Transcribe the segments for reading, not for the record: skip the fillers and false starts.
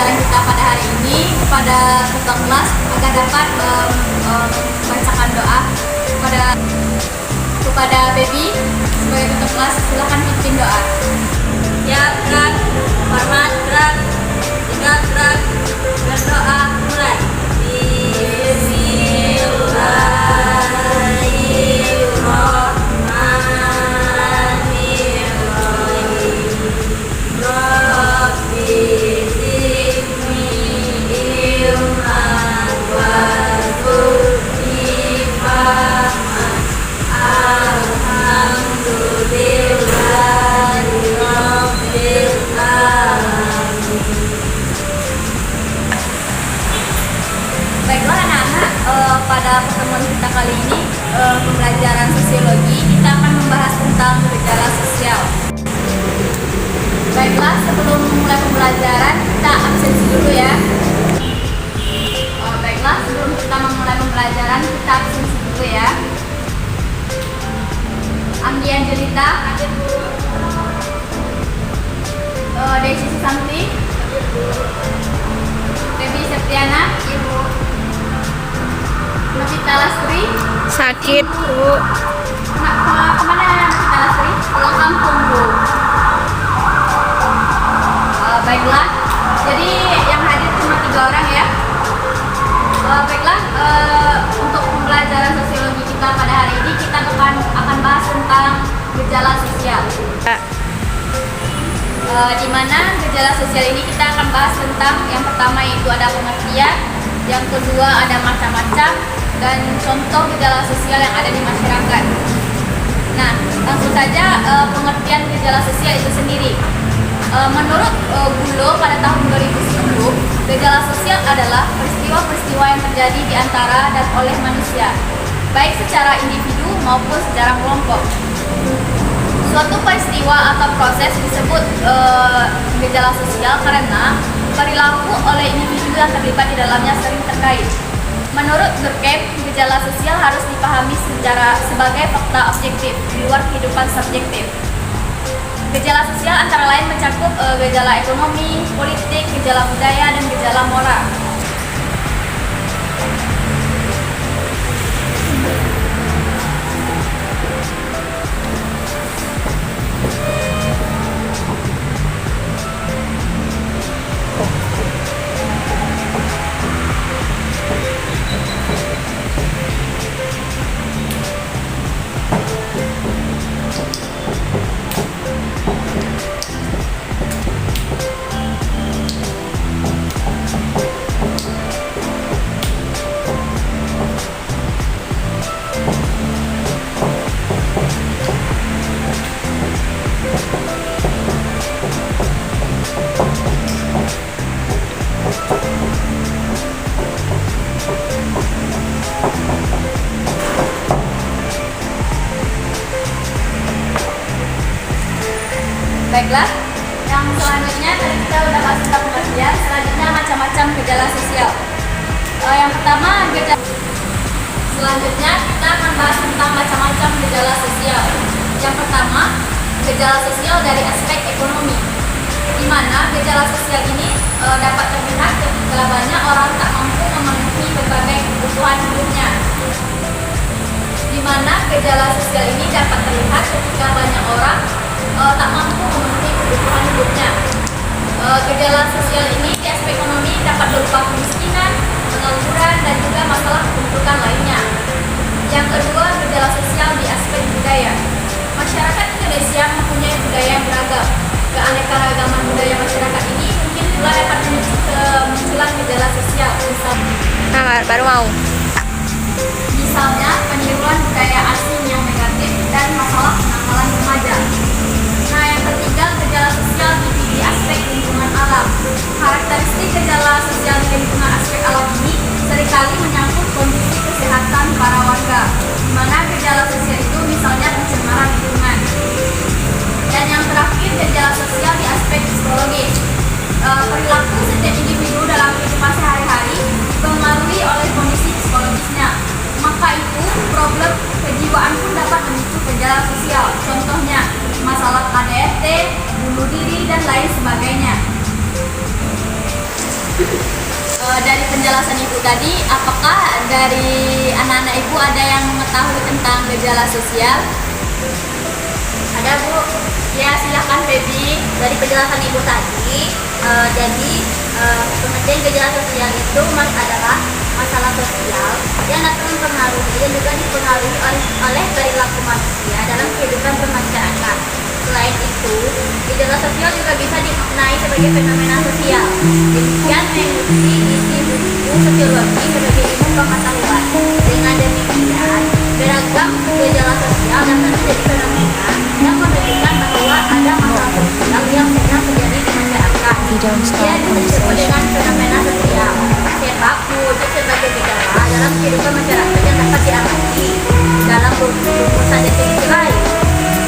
pembelajaran kita pada hari ini kepada ketua kelas agar dapat membacakan doa kepada Baby sebagai ketua kelas. Silakan pimpin doa. Ya, gerak, hormat, gerak, gerak, gerak, berdoa, mulai. Baiklah anak-anak, pada pertemuan kita kali ini pembelajaran sosiologi, kita akan membahas tentang gejala sosial. Baiklah, sebelum mulai pembelajaran kita absensi dulu ya. Baiklah, sebelum kita memulai pembelajaran kita absensi dulu ya. Anggi Angelita, hadir Bu. Desi Susanti, Debbie Septiana, Ibu. Novita Lastri, Sakit, Bu. Kemana Novita Lastri? Pulang kampung, Bu. Baiklah, jadi yang hadir cuma 3 orang ya. Baiklah, untuk pembelajaran sosiologi kita pada hari ini kita akan bahas tentang gejala sosial. Di mana gejala sosial ini kita akan bahas tentang yang pertama yaitu ada pengertian, yang kedua ada macam-macam, dan contoh gejala sosial yang ada di masyarakat. Nah, langsung saja pengertian gejala sosial itu sendiri. Menurut Gulo pada tahun 2010, gejala sosial adalah peristiwa-peristiwa yang terjadi di antara dan oleh manusia, baik secara individu maupun secara kelompok. Suatu peristiwa atau proses disebut gejala sosial karena perilaku oleh individu yang terlibat di dalamnya sering terkait. Menurut Durkheim, gejala sosial harus dipahami sebagai fakta objektif di luar kehidupan subjektif. Gejala sosial antara lain mencakup gejala ekonomi, politik, gejala budaya, dan gejala moral. Baiklah, yang selanjutnya tadi kita udah bahas tentang pengertian, selanjutnya macam-macam gejala sosial. Yang pertama selanjutnya kita akan bahas tentang macam-macam gejala sosial. Yang pertama, gejala sosial dari aspek ekonomi, di mana gejala sosial ini dapat terlihat ketika banyak orang tak mampu memenuhi berbagai kebutuhan hidupnya. Di mana gejala sosial ini dapat terlihat ketika banyak orang tak mampu memenuhi kebutuhan hidupnya. Gejala sosial ini di aspek ekonomi dapat berupa kemiskinan, pengangguran, dan juga masalah kependudukan lainnya. Yang kedua, gejala sosial di aspek budaya. Masyarakat Indonesia mempunyai budaya yang beragam. Keanekaragaman budaya masyarakat ini mungkin pula dapat memicu kemunculan gejala sosial. Baru mau. Misalnya peniruan budaya asing yang negatif dan masalah penanggalan remaja. Nah, yang ketiga, gejala sosial di aspek lingkungan alam. Karakteristik gejala sosial di lingkungan aspek alam ini seringkali menyangkut kondisi kesehatan para warga, di mana gejala sosial itu misalnya pencemaran lingkungan. Dan yang terakhir, gejala sosial di aspek psikologis. Perilaku setiap individu dalam kehidupan sehari-hari dipengaruhi oleh kondisi psikologisnya. Maka itu, problem kejiwaan pun dapat memicu gejala sosial. Contohnya, masalah KDRT, bunuh diri, dan lain sebagainya. Dari penjelasan ibu tadi, apakah dari anak-anak ibu ada yang mengetahui tentang gejala sosial? Ada Bu. Ya, silakan Feby. Dari penjelasan Ibu tadi, jadi pengertian gejala sosial itu adalah masalah sosial yang dapat mempengaruhi dan juga dipengaruhi oleh perilaku manusia dalam kehidupan bermasyarakat. Selain itu, gejala sosial juga bisa dimaknai sebagai fenomena sosial. Demikian mengikuti isi buku sosiologi sebagai ilmu pengetahuan. Dengan demikian, beragam gejala sosial dapat menjadi fenomena yang menunjukkan bahwa ada masalah sosial yang sedang terjadi di masyarakat. Ia disebut dengan fenomena sosial. Sebab wujud sebagai gejala dalam kehidupan masyarakat yang dapat diamati. Dalam rumusan definisi lain,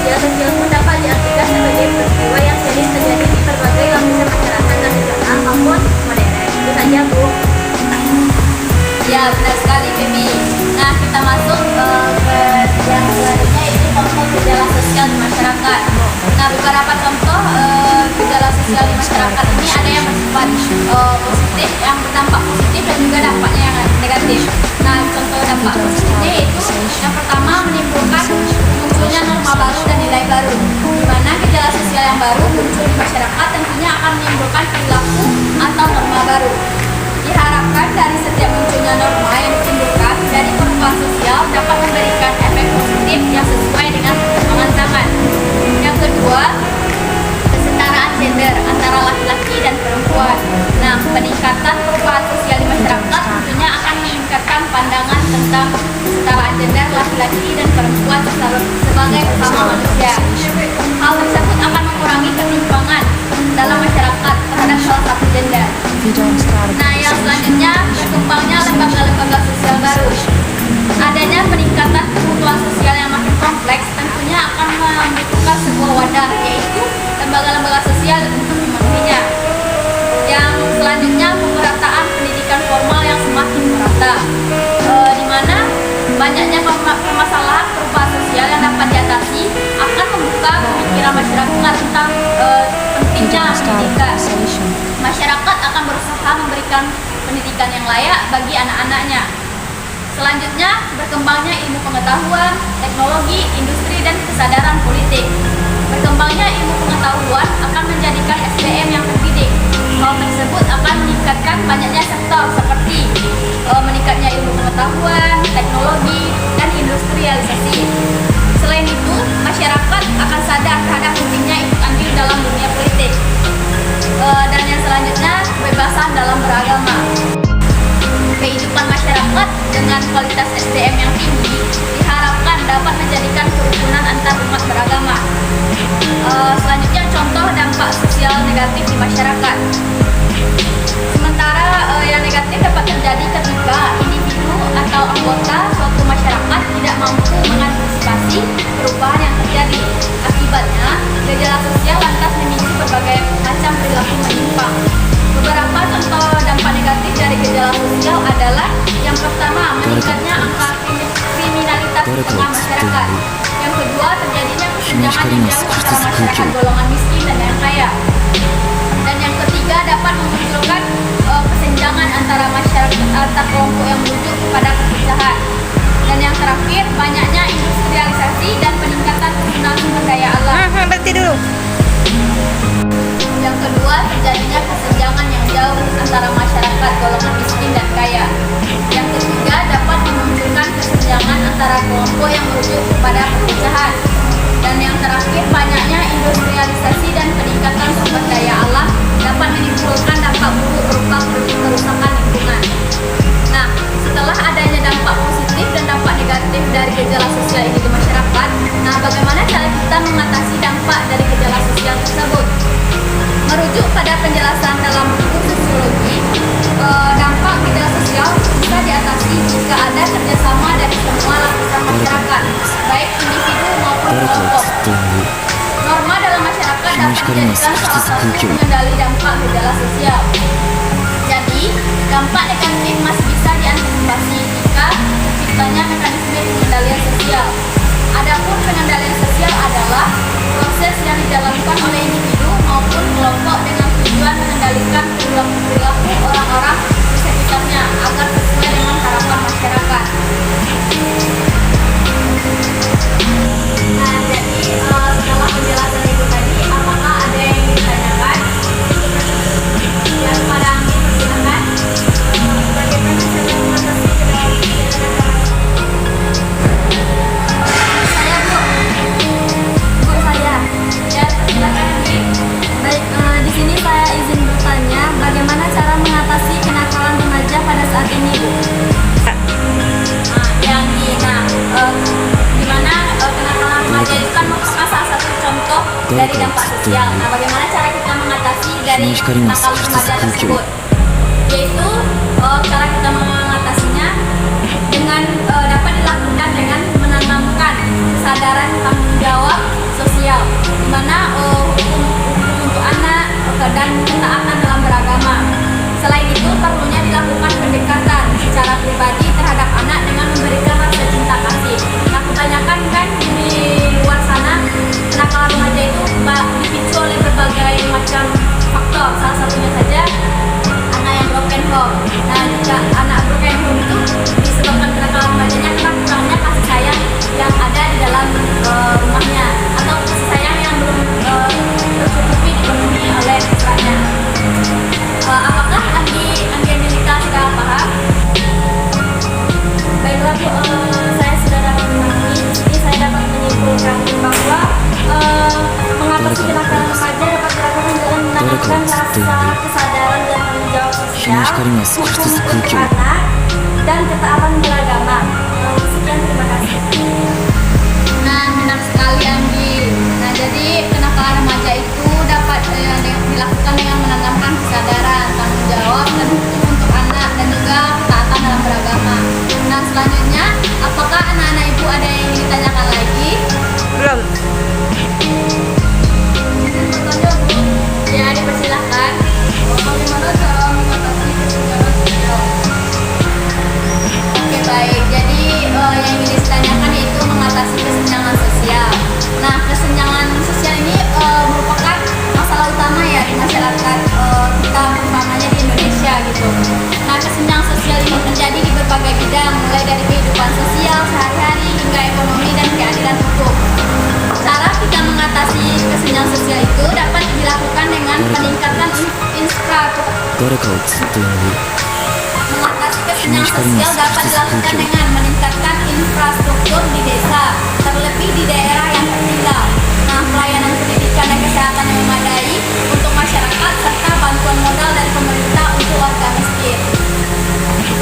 gejala sosial pun dapat diartikan sebagai peristiwa yang sering terjadi di berbagai lapisan masyarakat tradisional maupun modern. Itu saja Bu. Ya, benar sekali Feby. Nah, kita masuk ke yang selanjutnya, itu contoh gejala sosial di masyarakat. Nah, beberapa contoh gejala sosial di masyarakat ini ada yang bersifat positif, yang berdampak positif dan juga dampaknya yang negatif. Nah, contoh dampak positifnya itu yang pertama menimbulkan munculnya norma baru dan nilai baru, di mana gejala sosial yang baru muncul di masyarakat tentunya akan menimbulkan perilaku atau norma baru. Diharapkan dari setiap munculnya norma yang ditimbulkan dari perubahan sosial dapat memberikan efek positif yang sesuai dengan perkembangan zaman. Yang kedua, kesetaraan gender antara laki-laki dan perempuan. Nah, peningkatan perubahan sosial di masyarakat tentunya akan meningkatkan pandangan tentang kesetaraan gender laki-laki dan perempuan sebagai sesama manusia. Hal tersebut akan mengurangi ketimpangan dalam masyarakat terhadap salah satu gender. Nah, yang selanjutnya berkembangnya lembaga-lembaga sosial baru. Adanya peningkatan kebutuhan sosial yang makin kompleks tentunya akan membutuhkan sebuah wadah, yaitu lembaga-lembaga sosial untuk memenuhinya. Yang selanjutnya pemerataan pendidikan formal yang semakin merata, di mana banyaknya permasalahan perubahan sosial yang dapat diatasi akan membuka pemikiran masyarakat tentang pentingnya pendidikan. Masyarakat akan berusaha memberikan pendidikan yang layak bagi anak-anaknya. Selanjutnya, berkembangnya ilmu pengetahuan, teknologi, industri, dan kesadaran politik. Berkembangnya ilmu pengetahuan akan menjadikan SDM yang terdidik. Hal tersebut akan meningkatkan banyaknya sektor seperti meningkatnya ilmu pengetahuan, teknologi, dan industrialisasi. Selain itu, masyarakat akan sadar terhadap pentingnya ikut andil dalam dunia politik. Dan yang selanjutnya, kebebasan dalam beragama. Kehidupan masyarakat dengan kualitas SDM yang tinggi diharapkan dapat menjadikan kerukunan antar umat beragama. Selanjutnya, contoh dampak sosial negatif di masyarakat. Sementara yang negatif dapat terjadi ketika individu atau anggota suatu masyarakat tidak mampu mengantisipasi perubahan yang terjadi. Akibatnya, gejala sosial lantas memicu berbagai macam perilaku menyimpang. Beberapa contoh dampak negatif dari gejala sosial adalah yang pertama, meningkatnya angka kriminalitas di tengah masyarakat. Yang kedua, terjadinya kesenjangan yang jauh antara masyarakat golongan miskin dan yang kaya. Dan yang ketiga, dapat memunculkan kesenjangan antara masyarakat antar kelompok yang menuju kepada perpecahan. Dan yang terakhir, banyaknya industrialisasi dan peningkatan penggunaan sumber daya alam. Berhenti dulu. Yang kedua, terjadinya kesenjangan yang jauh antara masyarakat golongan miskin dan kaya. Yang ketiga, dapat memunculkan kesenjangan antara kelompok yang menuju kepada perpecahan. Dan yang terakhir, banyaknya industrialisasi dan peningkatan sumber daya alam dapat menimbulkan dampak buruk berupa kerusakan lingkungan. Nah, setelah adanya dampak positif dan dampak negatif dari gejala sosial ini di masyarakat, nah bagaimana cara kita mengatasi dampak dari gejala sosial tersebut? Merujuk pada penjelasan dalam buku sosiologi, dampak gejala sosial bisa diatasi jika ada kerjasama dari semua lapisan masyarakat, baik individu maupun kelompok. Norma dalam masyarakat dapat menjadikan salah satu pengendali dampak gejala sosial. Jadi, dampak negatif masih bisa diantisipasi jika terciptanya mekanisme pengendalian sosial. Adapun pengendalian sosial adalah proses yang dijalankan oleh individu maupun kelompok dengan tujuan mengendalikan perilaku orang dari dampak sosial. Nah, bagaimana cara kita mengatasi dari nakal remaja tersebut? Yaitu cara kita mengatasinya dengan dapat dilakukan dengan menanamkan kesadaran tanggung jawab sosial, di mana hukum untuk anak dan ketaatan dalam beragama. Selain itu, perlunya dilakukan pendekatan secara pribadi terhadap anak dengan memberikan rasa cinta kasih. Nah, kebanyakan kan di luar sana kenakalan remaja itu dipicu oleh berbagai macam faktor. Salah satunya saja anak yang broken home. Nah, jika anak broken home itu disebabkan kenakalan remajanya karena kurangnya kasih sayang yang ada di dalam rumahnya, atau kasih sayang yang belum tercukupi dipenuhi oleh putranya. Apakah Andi Angelika sudah paham? Baiklah Bu, saya sudah dapat memahami. Jadi saya dapat menyimpulkan bahwa mengatasi kenakalan remaja dapat dilakukan dengan menanamkan rasa kesadaran dan tanggung jawab sosial, hukum untuk anak, dan ketaatan beragama. Sekian, terima kasih. Nah, benar sekali Andi. Nah, jadi kenakalan remaja itu dapat dilakukan dengan menanamkan kesadaran, tanggung jawab, dan hukum untuk anak, dan juga ketaatan dalam beragama. Nah, selanjutnya, apakah anak-anak ibu ada yang ingin ditanyakan lagi? Belum. Ya, dipersilahkan. Bagaimana cara mengatasi kesenjangan sosial? Oke, baik. Jadi yang ingin ditanyakan yaitu mengatasi kesenjangan sosial. Nah, kesenjangan sosial ini merupakan masalah utama ya di masyarakat kita, utamanya di Indonesia gitu. Nah, kesenjangan sosial ini terjadi di berbagai bidang, mulai dari kehidupan sosial sehari-hari hingga ekonomi dan keadilan hukum. Cara kita mengatasi kesenjangan sosial itu dapat dilakukan dengan peningkatan Mengatasi kesenjangan sosial dapat dilakukan dengan meningkatkan infrastruktur di desa, terlebih di daerah yang tertinggal. Nah, pelayanan pendidikan dan kesehatan yang memadai untuk masyarakat serta bantuan modal dari pemerintah untuk warga miskin.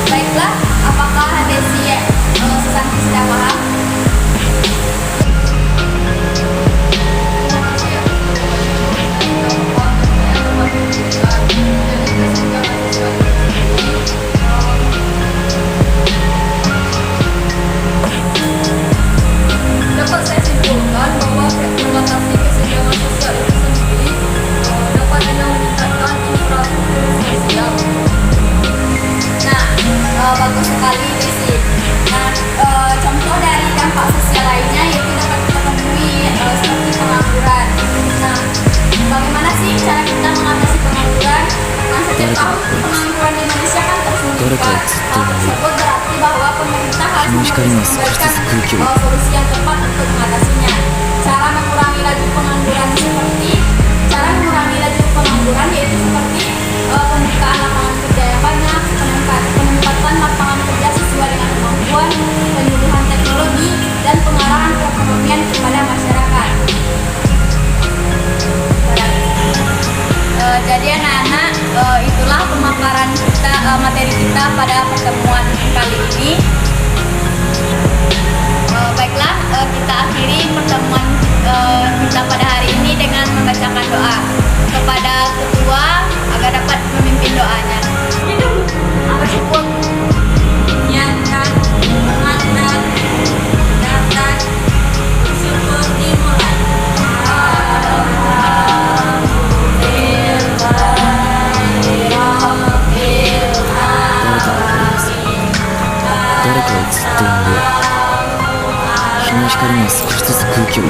Baiklah, apakah Desi Susanti sudah paham? Dapat saya simpulkan bahwa mengatasi kesenjangan sosial itu sendiri dapat dengan meningkatkan infrastruktur sosial. Nah, bagus sekali Desi. Nah, contoh dari dampak sosial lainnya yaitu dapat kita temui seperti pengangguran. Nah, bagaimana sih cara kita mengatasi pengangguran? Nah, setiap tahun pengangguran di Indonesia kan terus meningkat. Hal tersebut berarti bahwa pemerintah harus memberikan solusi yang tepat untuk mengatasinya. Cara mengurangi laju pengangguran yaitu seperti pembukaan lapangan kerja yang banyak, penempatan lapangan kerja sesuai dengan kemampuan, penyuluhan teknologi, dan pengarahan perekonomian kepada masyarakat. Jadi anak-anak, itulah pemaparan kita, materi kita pada pertemuan kali ini. Baiklah, kita akhiri pertemuan kita pada hari ini dengan membacakan doa kepada ketua agar dapat memimpin doanya. Bersyukur, niatkan, mengantar, datang, bersyukur dimulai. Alhamdulillah. 日の光が少しずつ空気を